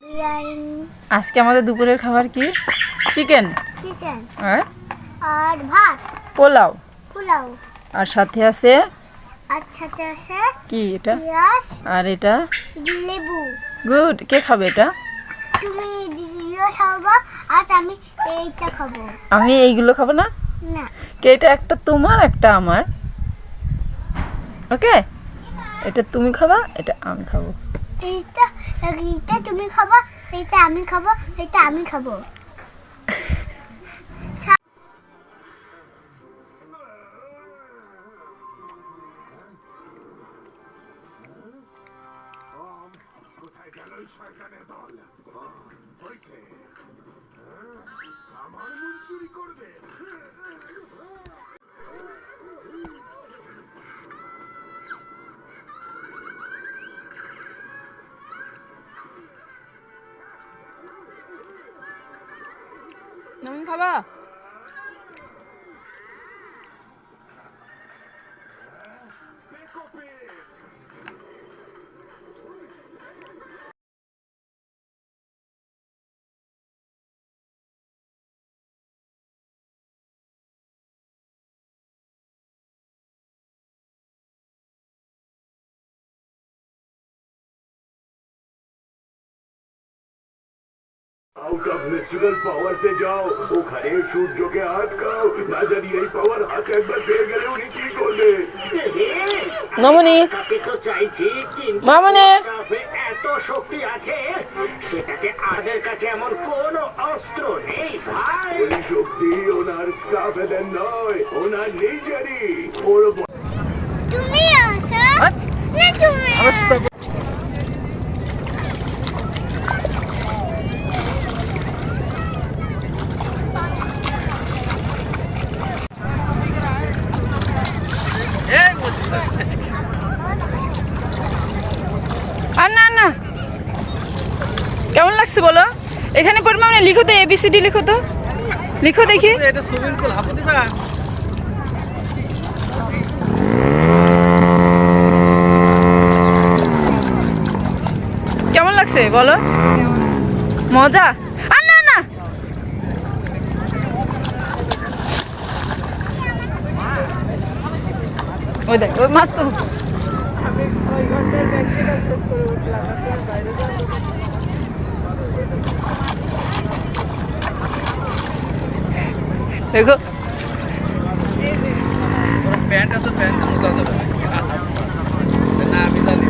আজকে আমাদের দুপুরের খাবার কি? চিকেন আর ভাত, পোলাও, আর সাথে আছে কি এটা? আর এটা লেবু। গুড। কে খাবে এটা? তুমি দিদিও খাবা আর আমি এইটা খাবো। আমি এইগুলো খাবো না। না, কে এটা? একটা তোমার, একটা আমার। ওকে, এটা তুমি খাবা, এটা আমি খাবো। এইটা এইটা তুমি খাবা, এইটা আমি খাবো, এইটা আমি খাবো। নমিন খাবা? आउट ऑफ नेचुरल पावर से जाओ ওখানে সূর্যকে আটকাও না জানি এই পাওয়ার হাতে একবার পেয়ে গেলে উনি কি করবে নমনি তো চাইছি কিন্তু মামনে এত শক্তি আছে সেটাকে আমাদের কাছে এমন কোন অস্ত্র নেই ভাই ওই শক্তি ওনার স্টাফেদের নয় ওনার নিজেরই ওর তুমি আসো না তুমি আর না না, কেমন লাগছে বলো? এখানে পড়বে মানে লিখো তো, ABCD লিখো তো, লিখো দেখি। এটা সুইমিং পুল হাঁপু দিবা? কেমন লাগছে বলো? মজা? আর না না, ওই দেখ ওই মাছ তো। দেখো ওর প্যান্ট আছে, প্যান্ট মোজা দেবে না আমি তাহলে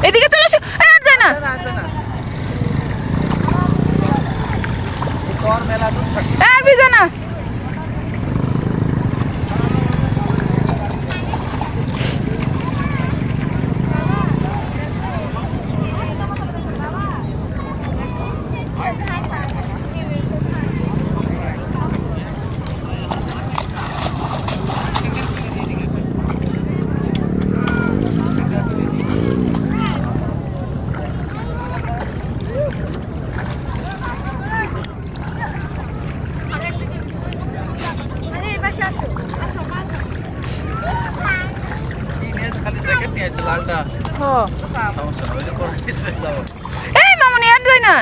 এদিকে চলে এসো। আর যায় না, না না তোর মেলা তো থাকে আর ভিজে না। কি নিয়েছে? খালি জ্যাকেট নিয়েছে লালটা। হ্যাঁ, সমস্যা না, ওই যে পরে নিয়েছে দাও। এই মামনি আর যায় না।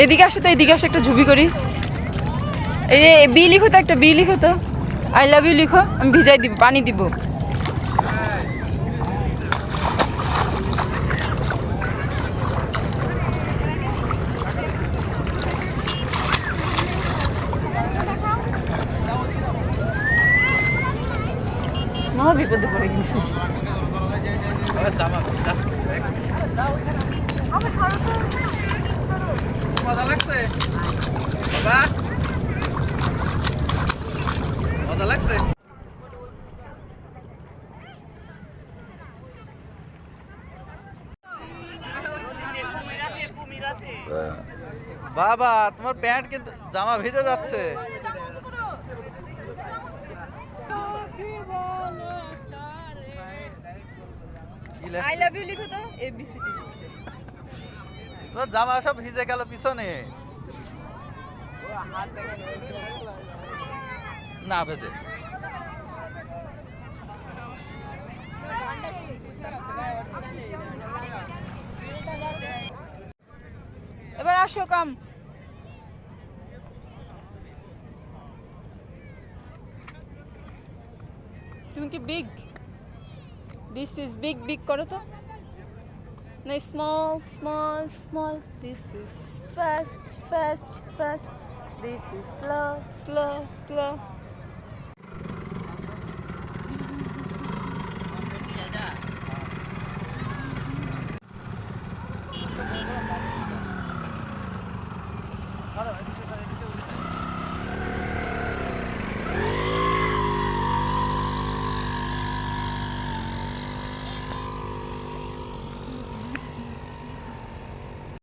এদিকে আসো তো, এদিকে আসো, একটা ঝুবি করি। এই রে বি লিখো তো, একটা বি লিখো তো, আই লাভ ইউ লিখো, আমি ভিজাই দিব, পানি দিব। মহা বিপদে পড়ে গেছি। আবার জামা যাচ্ছে মজা লাগছে বাবা, মজা লাগছে। বাবা তোমার প্যান্ট কিন্তু জামা ভিজে যাচ্ছে। আই লাভ ইউ লিখো তো ABCD লিখছে তোর জামা সব ভিজে গেল পিছনে না ভেজে এবার আসো কাম তুমি কি big this is big big করো তো না small small small this is fast fast fast this is slow slow slow